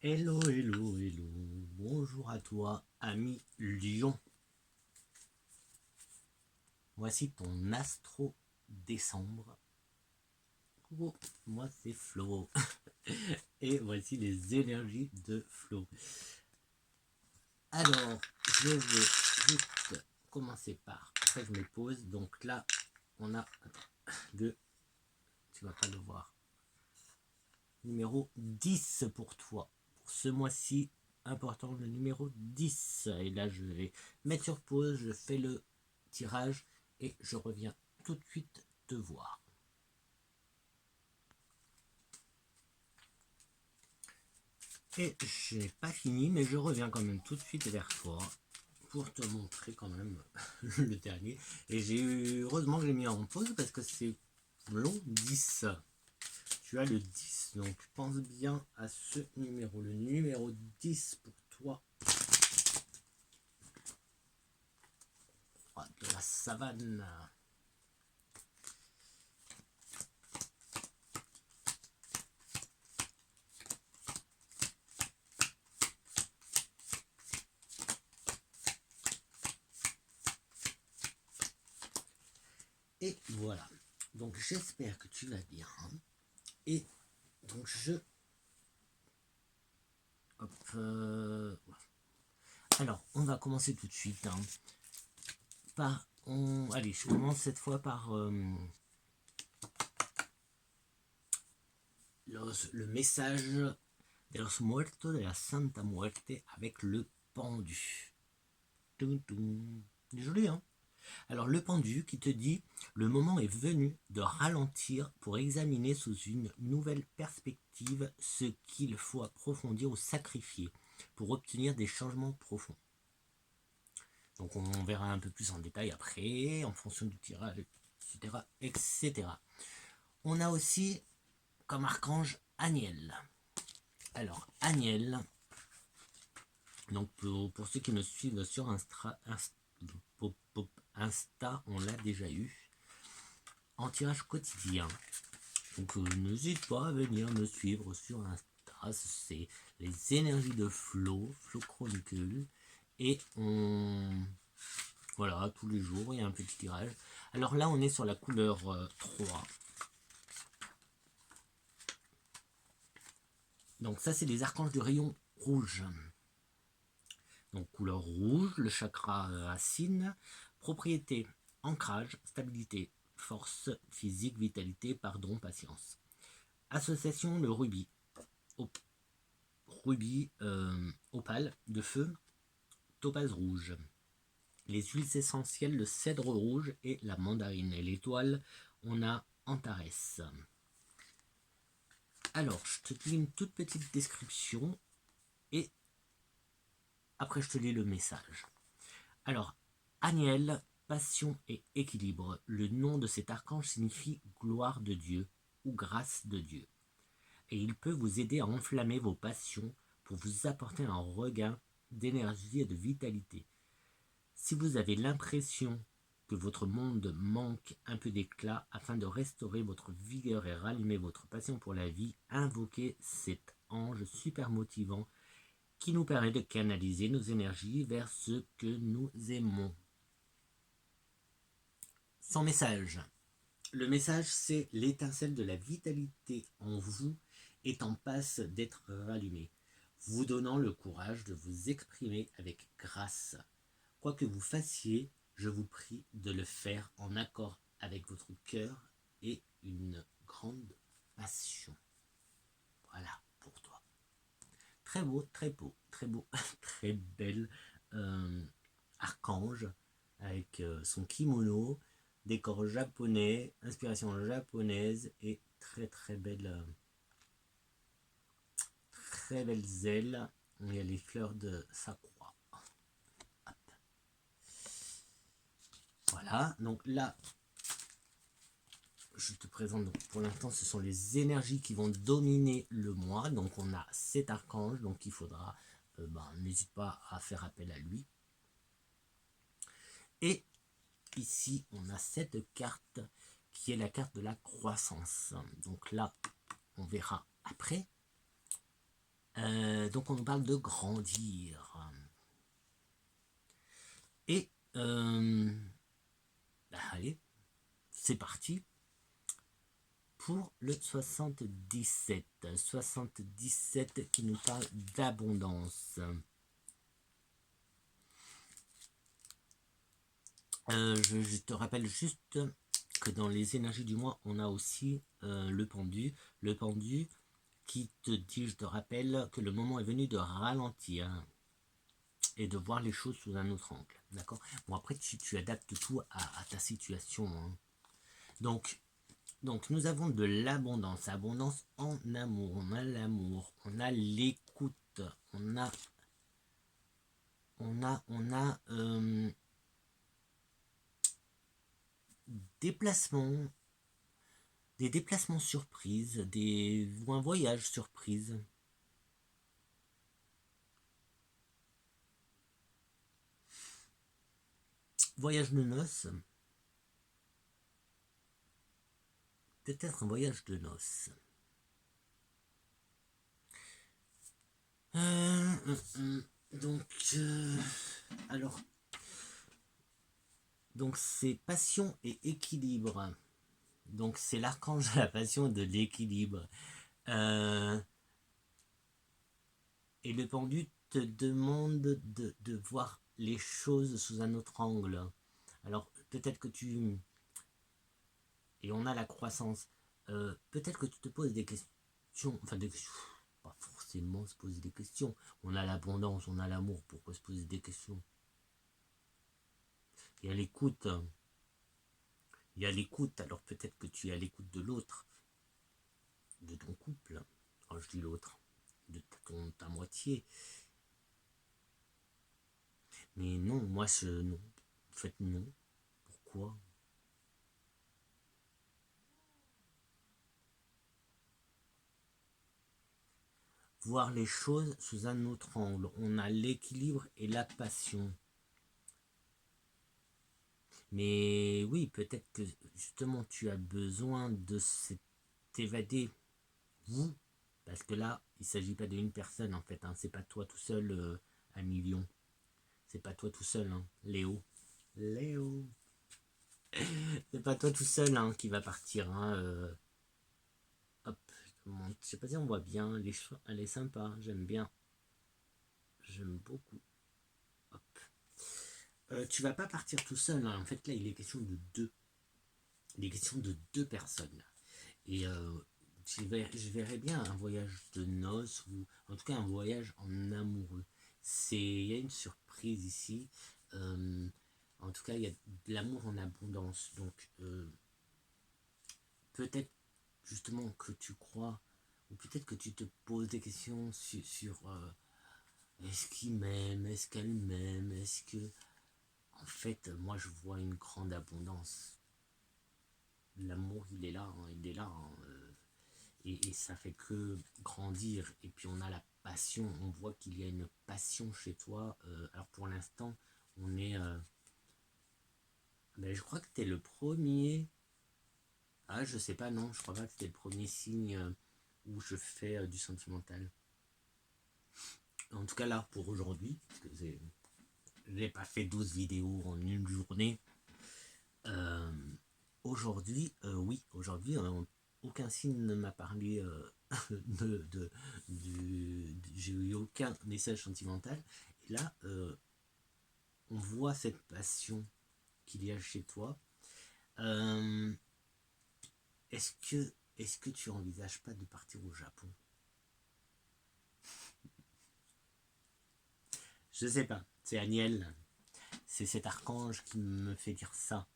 Hello, hello, hello. Bonjour à toi, ami Lion. Voici ton astro décembre. Coucou, moi c'est Flo. Et voici les énergies de Flo. Alors, je vais juste commencer par. Après, je me pose. Donc là, on a le. Tu vas pas le voir. Numéro 10 pour toi. Pour ce mois-ci, important, le numéro 10. Et là, je vais mettre sur pause. Je fais le tirage et je reviens tout de suite te voir. Et je n'ai pas fini, mais je reviens quand même tout de suite vers toi pour te montrer quand même le dernier. Et j'ai eu, heureusement que j'ai mis en pause parce que c'est long 10. Tu as le 10, donc pense bien à ce numéro. Le numéro 10 pour toi. De la savane. Et voilà. Donc j'espère que tu vas bien. Et donc Hop, alors, on va commencer tout de suite. Allez, je commence cette fois par le message de los muertos de la Santa Muerte avec le pendu. Joli, hein? Alors, le pendu qui te dit « Le moment est venu de ralentir pour examiner sous une nouvelle perspective ce qu'il faut approfondir ou sacrifier pour obtenir des changements profonds. » Donc, on verra un peu plus en détail après, en fonction du tirage, etc. etc. On a aussi comme archange Aniel. Alors, Aniel, donc pour ceux qui me suivent sur Insta, on l'a déjà eu en tirage quotidien. Donc n'hésite pas à venir me suivre sur Insta, c'est les énergies de Flo Chronicle. Et voilà, tous les jours, il y a un petit tirage. Alors là, on est sur la couleur 3. Donc ça, c'est les archanges du rayon rouge. Donc couleur rouge, le chakra racine, propriété, ancrage, stabilité, force, physique, vitalité, pardon, patience. Association, le rubis, opale de feu, topaz rouge. Les huiles essentielles, le cèdre rouge et la mandarine. Et l'étoile, on a Antares. Alors, je te lis une toute petite description et après je te lis le message. Alors, Aniel, passion et équilibre. Le nom de cet archange signifie gloire de Dieu ou grâce de Dieu. Et il peut vous aider à enflammer vos passions pour vous apporter un regain d'énergie et de vitalité. Si vous avez l'impression que votre monde manque un peu d'éclat, afin de restaurer votre vigueur et rallumer votre passion pour la vie, invoquez cet ange super motivant qui nous permet de canaliser nos énergies vers ce que nous aimons. Son message. Le message, c'est l'étincelle de la vitalité en vous est en passe d'être rallumée, vous donnant le courage de vous exprimer avec grâce. Quoi que vous fassiez, je vous prie de le faire en accord avec votre cœur et une grande passion. Voilà pour toi. Très beau, très beau, très beau, très belle archange avec son kimono, décor japonais, inspiration japonaise et très belle, très belles ailes. Il y a les fleurs de sakura. Hop. Voilà, donc là, je te présente, donc pour l'instant, ce sont les énergies qui vont dominer le mois. Donc on a cet archange, donc il faudra, n'hésite pas à faire appel à lui. Et ici, on a cette carte qui est la carte de la croissance. Donc là, on verra après. Donc on nous parle de grandir. Et allez, c'est parti pour le 77. 77 qui nous parle d'abondance. Je te rappelle juste que dans les énergies du mois, on a aussi le pendu. Le pendu qui te dit, je te rappelle, que le moment est venu de ralentir et de voir les choses sous un autre angle. D'accord. Bon, après, tu adaptes tout à ta situation. Hein. Donc, nous avons de l'abondance. Abondance en amour. On a l'amour. On a l'écoute. On a déplacement, des déplacements surprises, ou un voyage surprise. Voyage de noces. Peut-être un voyage de noces. Alors, donc c'est passion et équilibre. Donc c'est l'archange de la passion et de l'équilibre. Et le pendu te demande de voir les choses sous un autre angle. Alors peut-être que tu... Et on a la croissance. Peut-être que tu te poses des questions. Enfin des questions. Pas forcément se poser des questions. On a l'abondance, on a l'amour. Pourquoi se poser des questions? Il y a l'écoute. Il y a l'écoute. Alors peut-être que tu es à l'écoute de l'autre. De ton couple. Quand je dis l'autre. De ta moitié. Mais non, moi non. En fait non. Pourquoi? Voir les choses sous un autre angle. On a l'équilibre et la passion. Mais oui, peut-être que justement tu as besoin de t'évader, vous, parce que là, il ne s'agit pas d'une personne en fait, hein. C'est pas toi tout seul à million. C'est pas toi tout seul, hein. Léo. C'est pas toi tout seul hein, qui va partir. Hein. Hop, je sais pas si on voit bien. Elle est sympa, j'aime bien. J'aime beaucoup. Tu vas pas partir tout seul. Hein. En fait, là, il est question de deux. Il est question de deux personnes. Et je verrais bien un voyage de noces ou en tout cas un voyage en amoureux. Il y a une surprise ici. En tout cas, il y a de l'amour en abondance. Donc, peut-être justement que tu crois, ou peut-être que tu te poses des questions sur est-ce qu'il m'aime, est-ce qu'elle m'aime, est-ce que... En fait, moi, je vois une grande abondance. L'amour, il est là, hein, il est là. Hein, et ça fait que grandir. Et puis, on a la passion. On voit qu'il y a une passion chez toi. Alors, pour l'instant, on est... ben, je crois que tu es le premier... Ah, je sais pas, non. Je crois pas que c'était le premier signe où je fais du sentimental. En tout cas, là, pour aujourd'hui, parce que je n'ai pas fait 12 vidéos en une journée. Aujourd'hui, oui, aujourd'hui, aucun signe ne m'a parlé j'ai eu aucun message sentimental. Et là, on voit cette passion qu'il y a chez toi. Est-ce que tu envisages pas de partir au Japon? Je sais pas, c'est Aniel. C'est cet archange qui me fait dire ça.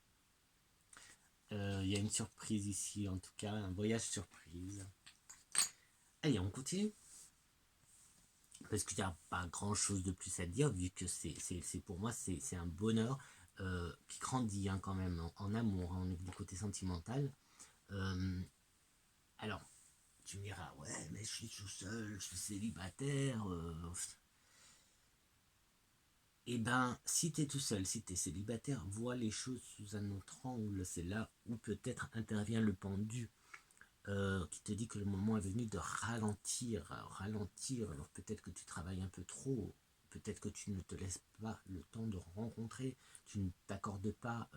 Il y a une surprise ici, en tout cas, un voyage surprise. Allez, on continue. Parce qu'il n'y a pas grand chose de plus à dire, vu que c'est pour moi, c'est un bonheur qui grandit hein, quand même en amour, hein, du côté sentimental. Alors, tu me diras, ouais, mais je suis tout seul, je suis célibataire. Eh ben, si tu es tout seul, si tu es célibataire, vois les choses sous un autre angle. C'est là où peut-être intervient le pendu. qui te dit que le moment est venu de ralentir, ralentir. Alors peut-être que tu travailles un peu trop, peut-être que tu ne te laisses pas le temps de rencontrer, tu ne t'accordes pas,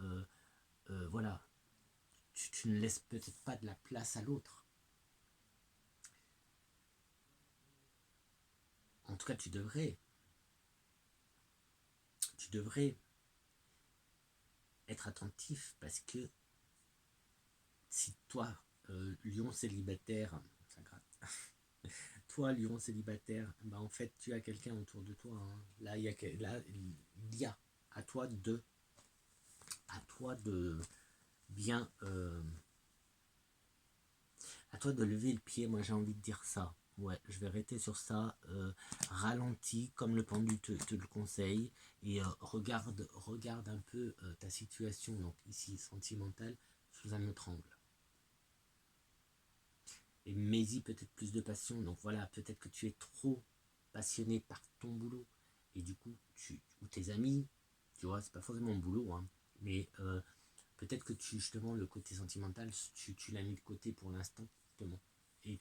voilà, tu ne laisses peut-être pas de la place à l'autre. En tout cas, tu devrais être attentif parce que si toi, lion célibataire, ça gratte, toi, lion célibataire, bah en fait, tu as quelqu'un autour de toi. Hein. Là, il y a à toi de bien, à toi de lever le pied. Moi, j'ai envie de dire ça. Ouais, je vais arrêter sur ça. Ralentis, comme le pendu te le conseille, et regarde un peu ta situation, donc ici sentimentale, sous un autre angle. Et mets-y peut-être plus de passion. Donc voilà, peut-être que tu es trop passionné par ton boulot et du coup, ou tes amis, tu vois, c'est pas forcément le boulot, hein, mais peut-être que justement, le côté sentimental, tu l'as mis de côté pour l'instant, justement. Et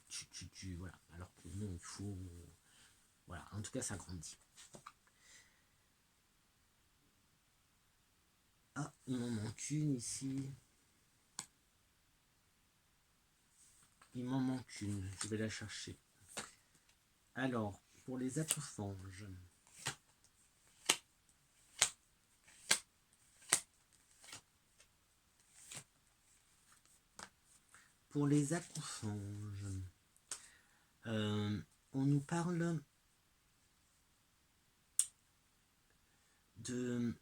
voilà. Alors que non, il faut. Voilà, en tout cas, ça grandit. Ah, il m'en manque une ici. Il m'en manque une, je vais la chercher. Alors, pour les acoufanges. Pour les acoufanges, on nous parle de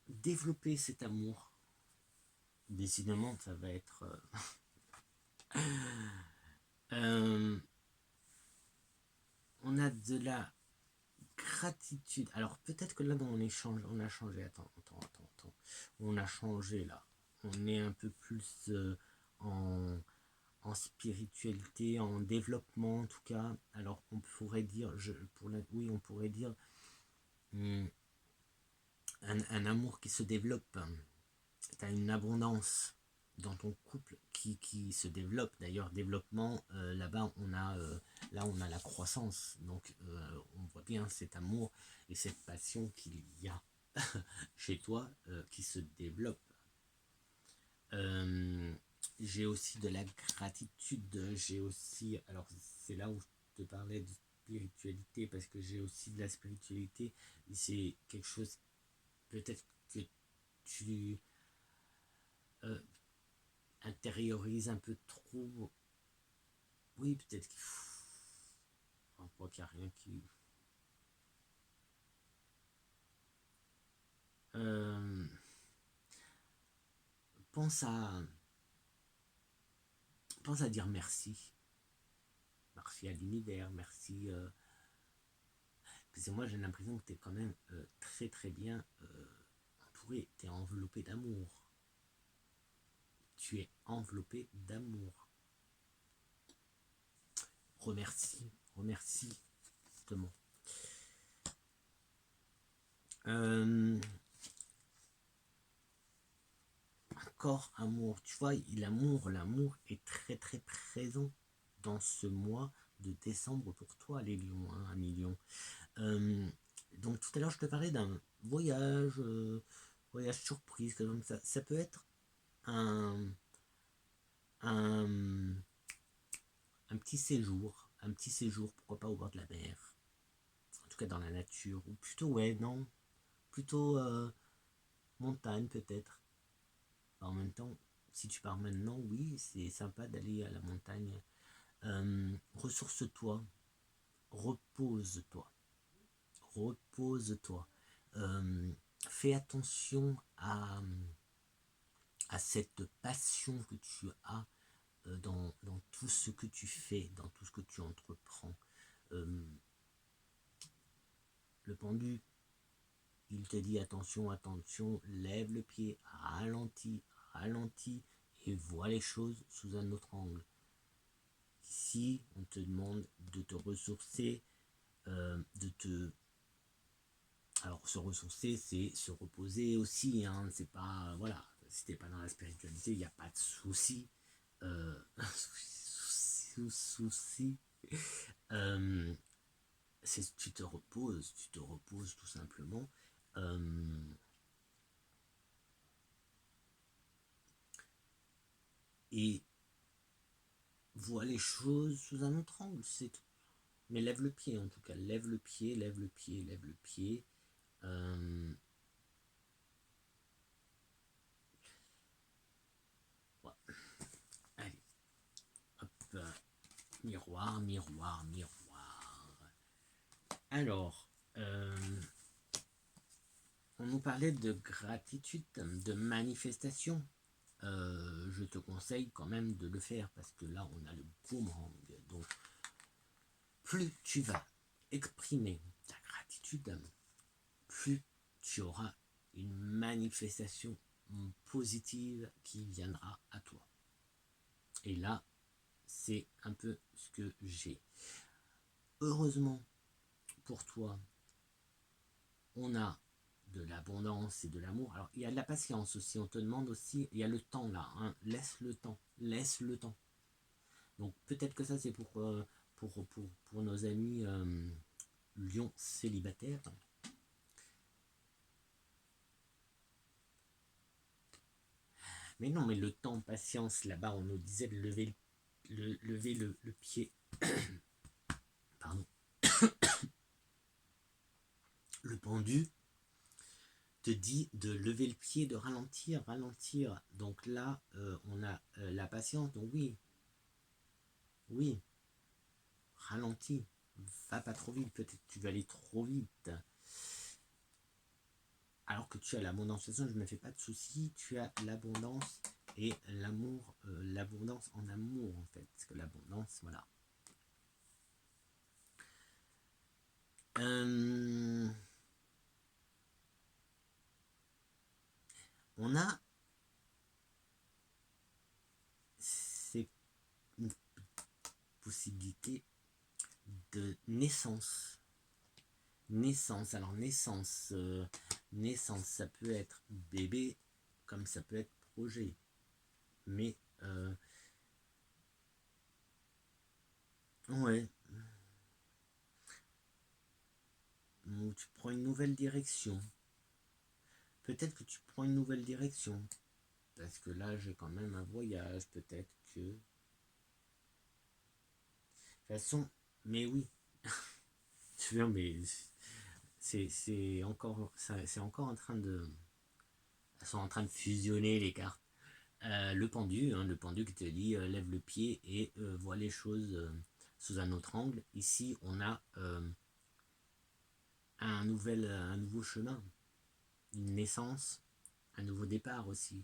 développer cet amour. Décidément, ça va être... on a de la gratitude. Alors peut-être que là dans mon échange, on a changé. Attends. On a changé là. On est un peu plus en spiritualité, en développement en tout cas. Alors on pourrait dire, oui, on pourrait dire un amour qui se développe. Tu as une abondance dans ton couple qui se développe. D'ailleurs, développement, là-bas, on a la croissance. Donc, on voit bien cet amour et cette passion qu'il y a chez toi qui se développe. J'ai aussi de la gratitude. J'ai aussi, alors c'est là où je te parlais de spiritualité parce que j'ai aussi de la spiritualité. C'est quelque chose peut-être que tu intériorise un peu trop. Oui, peut-être qu'il faut. On voit qu'il n'y a rien qui. Euh, pense à. Pense à dire merci. Merci à l'univers, merci. Parce que moi j'ai l'impression que tu es quand même très très bien entouré. Tu es enveloppé d'amour. Tu es enveloppé d'amour. Remercie, justement. Encore amour. Tu vois, l'amour est très très présent dans ce mois de décembre pour toi, les lions, hein, amis lions. Donc tout à l'heure, je te parlais d'un voyage, voyage surprise, comme ça. Ça peut être un, un, un petit séjour, pourquoi pas au bord de la mer, en tout cas dans la nature, ou plutôt, ouais, non, plutôt montagne peut-être. En même temps, si tu pars maintenant, oui, c'est sympa d'aller à la montagne. Ressource-toi, repose-toi, repose-toi. Fais attention à cette passion que tu as dans tout ce que tu fais, dans tout ce que tu entreprends. Le pendu, il te dit attention, lève le pied, ralentis et vois les choses sous un autre angle. Ici, on te demande de te ressourcer, Alors, se ressourcer, c'est se reposer aussi, hein. C'est pas... Voilà, si t'es pas dans la spiritualité, il n'y a pas de souci. souci, tu te reposes tout simplement. Et vois les choses sous un autre angle, c'est tout. Mais lève le pied en tout cas, lève le pied, lève le pied, lève le pied. Ouais. Allez, hop, miroir, miroir, miroir. Alors, on nous parlait de gratitude, de manifestation. Je te conseille quand même de le faire parce que là, on a le boomerang. Donc, plus tu vas exprimer ta gratitude, plus tu auras une manifestation positive qui viendra à toi. Et là, c'est un peu ce que j'ai. Heureusement pour toi, on a de l'abondance et de l'amour. Alors, il y a de la patience aussi. On te demande aussi, il y a le temps là. Hein, laisse le temps. Laisse le temps. Donc, peut-être que ça, c'est pour nos amis lions célibataires. Mais non, mais le temps, patience, là-bas, on nous disait de lever le pied. Pardon. Le pendu te dit de lever le pied, de ralentir, ralentir. Donc là, on a la patience. Donc oui, ralentis. Va pas trop vite. Peut-être que tu vas aller trop vite. Alors que tu as l'abondance. De toute façon, je ne me fais pas de soucis. Tu as l'abondance et l'amour. L'abondance en amour, en fait. Parce que l'abondance, voilà. On a ces possibilités de naissance. Naissance, alors naissance, naissance, ça peut être bébé comme ça peut être projet. Mais ouais, où tu prends une nouvelle direction. Peut-être que tu prends une nouvelle direction. Parce que là, j'ai quand même un voyage. Peut-être que. De toute façon, mais oui. Tu vois, mais c'est encore, c'est encore en train de. Elles sont en train de fusionner les cartes. Le pendu qui te dit lève le pied et vois les choses sous un autre angle. Ici, on a un nouveau chemin, une naissance, un nouveau départ aussi.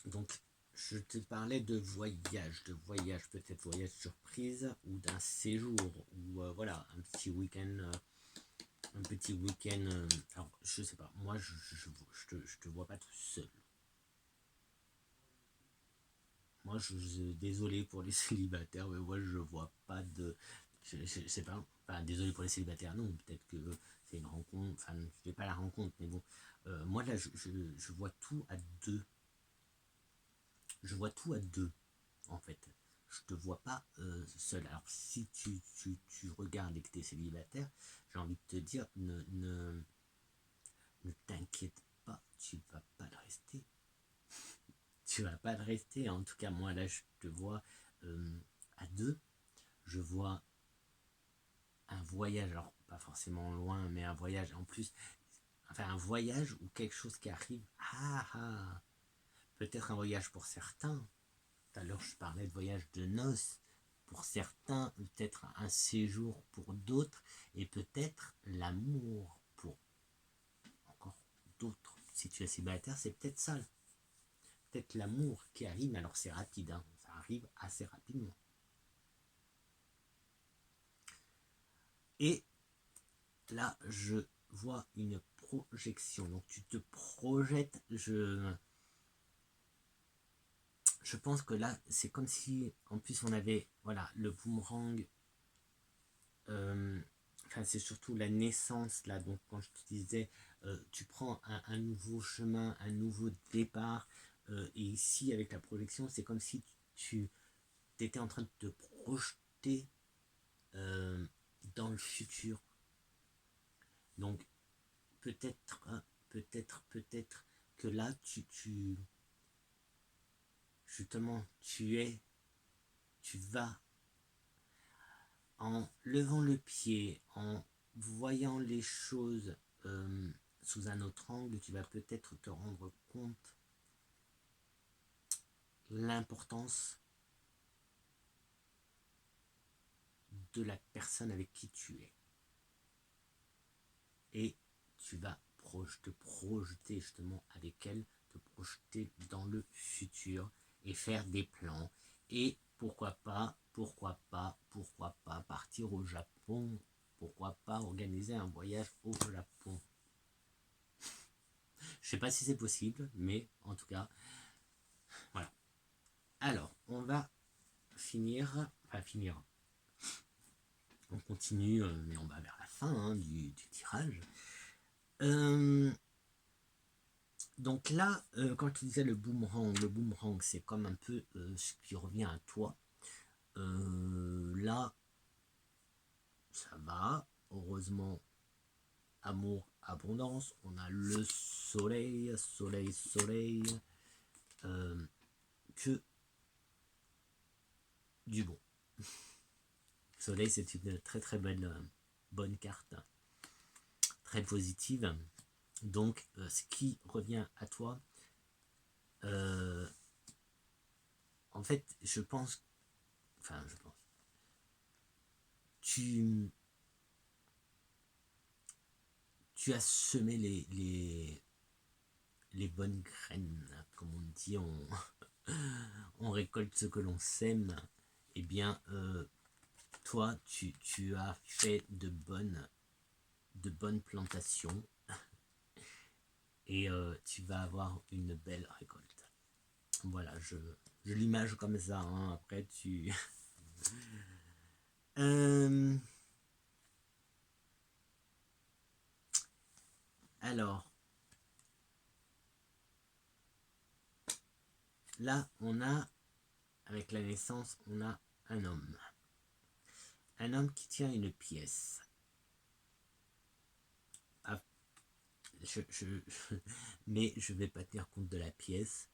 Donc, je te parlais de voyage peut-être voyage surprise ou d'un séjour ou voilà un petit week-end. Alors, je sais pas. Moi, je te vois pas tout seul. Moi, désolé pour les célibataires, mais moi, je vois pas de. Je sais pas. Enfin, désolé pour les célibataires, non. Peut-être que c'est une rencontre. Enfin, je fais pas la rencontre, mais bon. Moi, là, je vois tout à deux. Je vois tout à deux, en fait. Je te vois pas seul. Alors, si tu regardes et que tu es célibataire, j'ai envie de te dire, ne t'inquiète pas, tu vas pas le rester. Tu vas pas le rester. En tout cas, moi, là, je te vois à deux. Je vois un voyage, alors pas forcément loin, mais un voyage en plus, enfin un voyage ou quelque chose qui arrive. Peut-être un voyage pour certains. Tout à l'heure, je parlais de voyage de noces. Pour certains, peut-être un séjour pour d'autres, et peut-être l'amour pour encore d'autres. Si tu es célibataire, c'est peut-être ça. Peut-être l'amour qui arrive, mais alors c'est rapide, hein. Ça arrive assez rapidement. Et là, je vois une projection. Donc tu te projettes. Je pense que là, c'est comme si, en plus, on avait, voilà, le boomerang enfin c'est surtout la naissance là, donc quand je te disais, tu prends un nouveau chemin, un nouveau départ, et ici avec la projection, c'est comme si tu étais en train de te projeter dans le futur. Donc peut-être que là justement tu vas en levant le pied, en voyant les choses sous un autre angle, tu vas peut-être te rendre compte l'importance de la personne avec qui tu es. Et tu vas te projeter justement avec elle, te projeter dans le futur et faire des plans. Et pourquoi pas partir au Japon, pourquoi pas organiser un voyage au Japon. Je sais pas si c'est possible, mais en tout cas, voilà. Alors, on va finir, on continue, mais on va vers la fin du tirage. Donc là, quand tu disais le boomerang, c'est comme un peu ce qui revient à toi. Là, ça va. Heureusement, amour, abondance. On a le soleil, que du bon. Soleil, c'est une très très belle, bonne carte, très positive. Donc, ce qui revient à toi, en fait, je pense, tu as semé les bonnes graines, comme on dit, on récolte ce que l'on sème. Eh bien, toi, tu as fait de bonnes plantations et tu vas avoir une belle récolte. Voilà, je l'image comme ça. Après, tu... Alors, là, on a, avec la naissance, on a un homme. Un homme qui tient une pièce. Ah, mais je vais pas tenir compte de la pièce.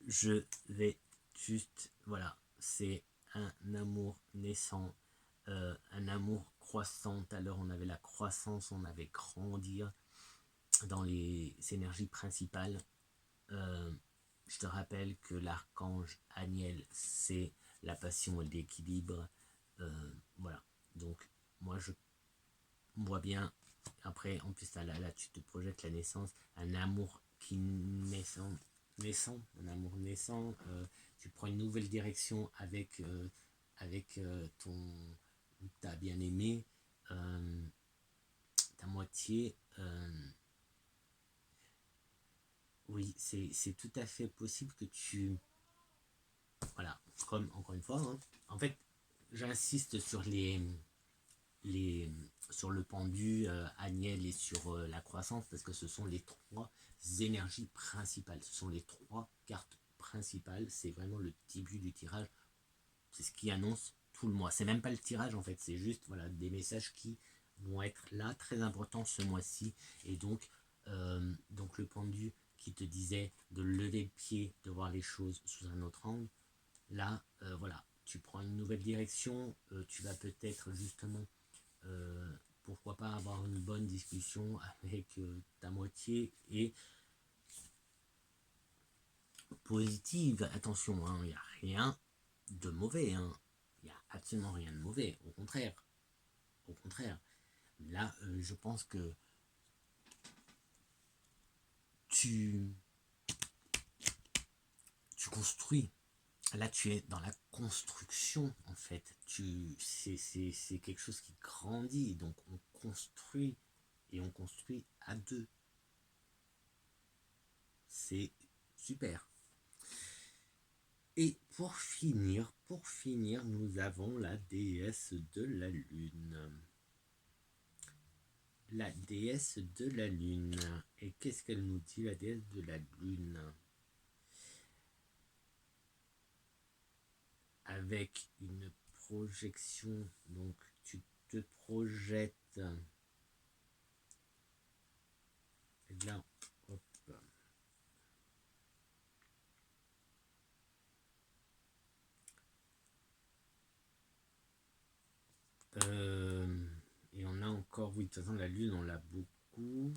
Je vais juste, voilà, c'est un amour naissant, un amour croissant. Tout à l'heure, on avait la croissance, on avait grandir dans les énergies principales. Je te rappelle que l'archange Aniel, c'est la passion et l'équilibre. Voilà, donc moi je vois bien. Après, en plus, là tu te projettes la naissance, un amour qui naissant, un amour naissant. Tu prends une nouvelle direction avec ta bien-aimé, ta moitié. Oui, c'est tout à fait possible que tu... Voilà, comme encore une fois, en fait, j'insiste sur sur le pendu, Aniel, et sur la croissance, parce que ce sont les trois énergies principales, ce sont les trois cartes principales. C'est vraiment le début du tirage, c'est ce qui annonce tout le mois. C'est même pas le tirage en fait, c'est juste voilà des messages qui vont être là très importants ce mois-ci. Et donc le pendu qui te disait de lever le pied, de voir les choses sous un autre angle, là voilà, tu prends une nouvelle direction. Tu vas peut-être justement pourquoi pas avoir une bonne discussion avec ta moitié, et positive. Attention, il n'y a rien de mauvais, il n'y a absolument rien de mauvais, au contraire. Là, je pense que tu construis. Là, tu es dans la construction, en fait. C'est quelque chose qui grandit, donc on construit, et on construit à deux. C'est super. Et pour finir, nous avons la déesse de la lune. La déesse de la lune. Et qu'est-ce qu'elle nous dit, la déesse de la lune? Avec une projection, donc tu te projettes. Et là, hop. Et on a encore, oui, de toute façon, la lune, on l'a beaucoup.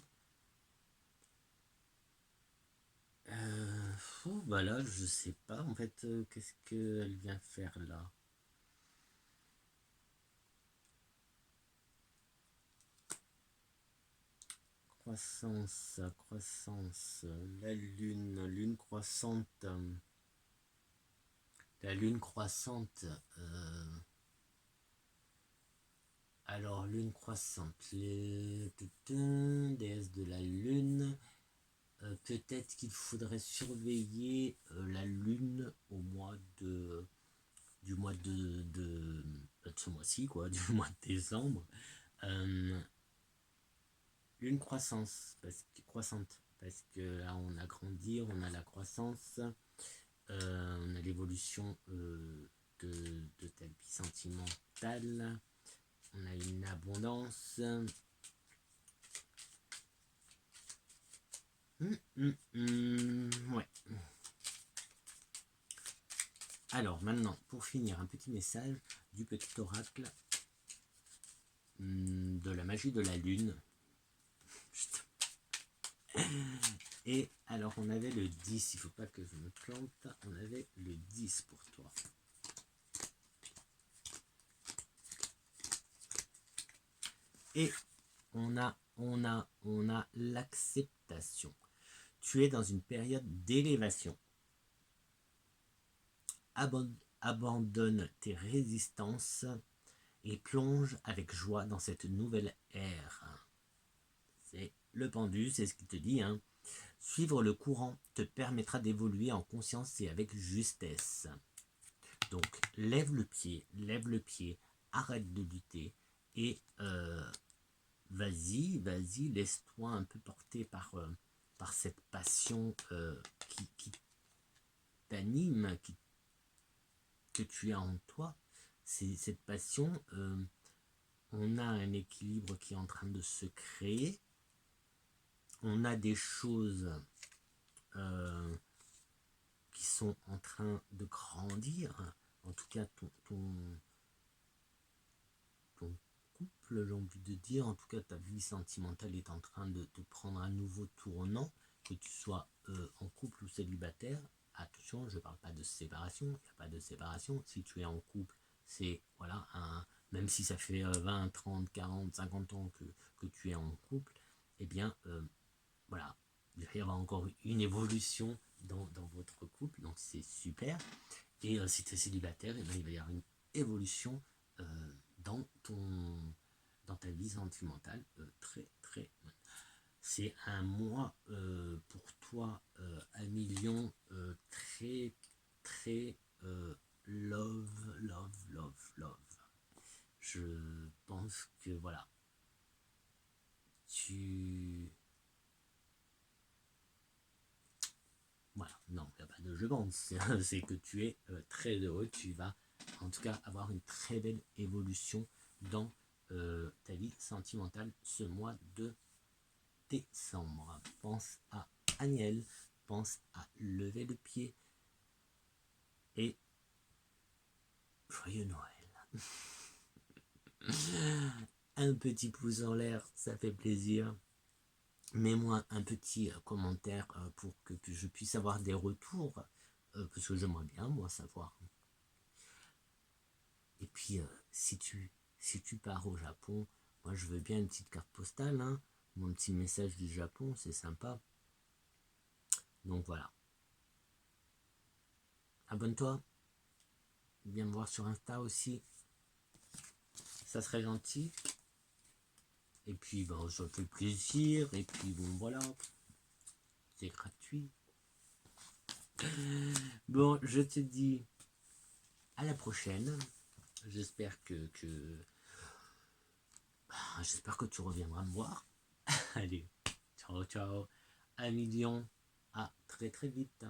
Bah là, je sais pas, en fait, qu'est-ce qu'elle vient faire là? Croissance, la lune croissante. La lune croissante. Alors, lune croissante, les déesse de la lune. Peut-être qu'il faudrait surveiller la lune au mois de ce mois-ci, quoi, du mois de décembre. Lune croissante, parce que là on a grandi, on a la croissance, on a l'évolution de ta vie sentimentale, on a une abondance. Ouais. Alors maintenant, pour finir, un petit message du petit oracle de la magie de la lune. Et alors on avait le 10, il ne faut pas que je me plante, on avait le 10 pour toi. Et on a l'acceptation. Tu es dans une période d'élévation. Abandonne tes résistances et plonge avec joie dans cette nouvelle ère. C'est le pendu, c'est ce qu'il te dit. Suivre le courant te permettra d'évoluer en conscience et avec justesse. Donc, lève le pied, arrête de lutter et vas-y, laisse-toi un peu porter par cette passion qui t'anime, que tu as en toi. C'est cette passion, on a un équilibre qui est en train de se créer, on a des choses qui sont en train de grandir, en tout cas ton couple, j'ai envie de dire, en tout cas ta vie sentimentale est en train de prendre un nouveau tournant, que tu sois en couple ou célibataire. Attention, je ne parle pas de séparation, il n'y a pas de séparation. Si tu es en couple, c'est voilà, même si ça fait 20, 30, 40, 50 ans que tu es en couple, eh bien voilà, il va y avoir encore une évolution dans votre couple, donc c'est super. Et si tu es célibataire, eh bien, il va y avoir une évolution dans ta vie sentimentale très très bonne. C'est un mois pour toi à million très très love. Je pense que voilà, voilà, non, il n'y a pas de je pense, c'est que tu es très heureux, tu vas en tout cas avoir une très belle évolution dans ta vie sentimentale ce mois de décembre. Pense à Aniel, pense à lever le pied et joyeux Noël. Un petit pouce en l'air, ça fait plaisir. Mets-moi un petit commentaire pour que je puisse avoir des retours, parce que j'aimerais bien moi savoir. Et puis si tu pars au Japon, moi je veux bien une petite carte postale, mon petit message du Japon, c'est sympa. Donc voilà. Abonne-toi. Viens me voir sur Insta aussi. Ça serait gentil. Et puis ben, ça fait plaisir. Et puis bon voilà. C'est gratuit. Bon, je te dis à la prochaine. J'espère j'espère que tu reviendras me voir. Allez, ciao ciao. À million. À très très vite.